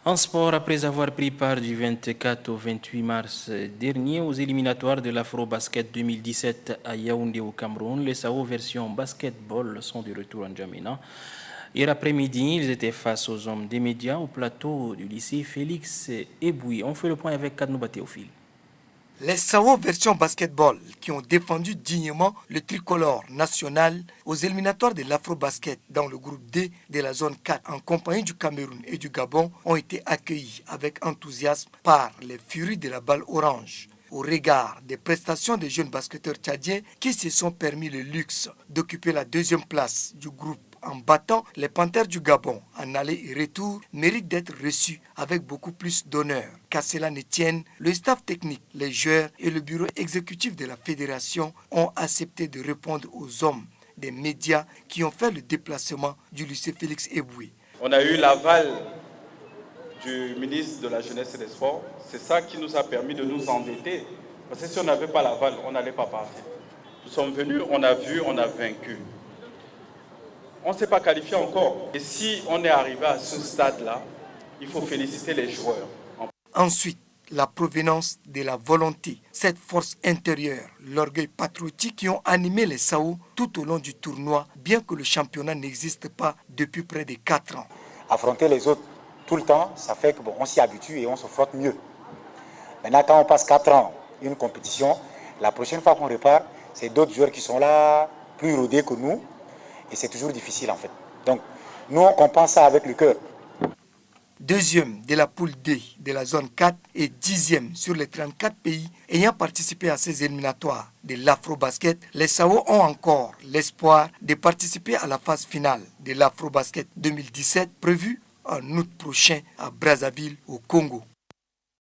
En sport, après avoir pris part du 24 au 28 mars dernier aux éliminatoires de l'Afro-Basket 2017 à Yaoundé au Cameroun, les SAO version basketball sont de retour en Djamena. Hier après-midi, ils étaient face aux hommes des médias au plateau du lycée Félix Ebouy. On fait le point avec Kadnouba Théophile. Les SAO version basketball qui ont défendu dignement le tricolore national aux éliminatoires de l'Afro-Basket dans le groupe D de la zone 4 en compagnie du Cameroun et du Gabon ont été accueillis avec enthousiasme par les furies de la balle orange. Au regard des prestations des jeunes basketteurs tchadiens qui se sont permis le luxe d'occuper la deuxième place du groupe en battant les Panthères du Gabon en aller et retour, mérite d'être reçu avec beaucoup plus d'honneur. Qu'à cela ne tienne, le staff technique, les joueurs et le bureau exécutif de la fédération ont accepté de répondre aux hommes des médias qui ont fait le déplacement du lycée Félix Eboué. On a eu l'aval du ministre de la Jeunesse et des Sports. C'est ça qui nous a permis de nous endetter. Parce que si on n'avait pas l'aval, on n'allait pas partir. Nous sommes venus, on a vu, on a vaincu. On ne s'est pas qualifié encore. Et si on est arrivé à ce stade-là, il faut féliciter les joueurs. Ensuite, la provenance de la volonté, cette force intérieure, l'orgueil patriotique qui ont animé les SAO tout au long du tournoi, bien que le championnat n'existe pas depuis près de 4 ans. Affronter les autres tout le temps, ça fait qu'on s'y habitue et on se frotte mieux. Maintenant, quand on passe 4 ans une compétition, la prochaine fois qu'on repart, c'est d'autres joueurs qui sont là, plus rodés que nous. Et c'est toujours difficile en fait. Donc, nous, on compense ça avec le cœur. Deuxième de la poule D de la zone 4 et 10e sur les 34 pays ayant participé à ces éliminatoires de l'Afro-Basket, les SAO ont encore l'espoir de participer à la phase finale de l'Afro-Basket 2017 prévue en août prochain à Brazzaville, au Congo.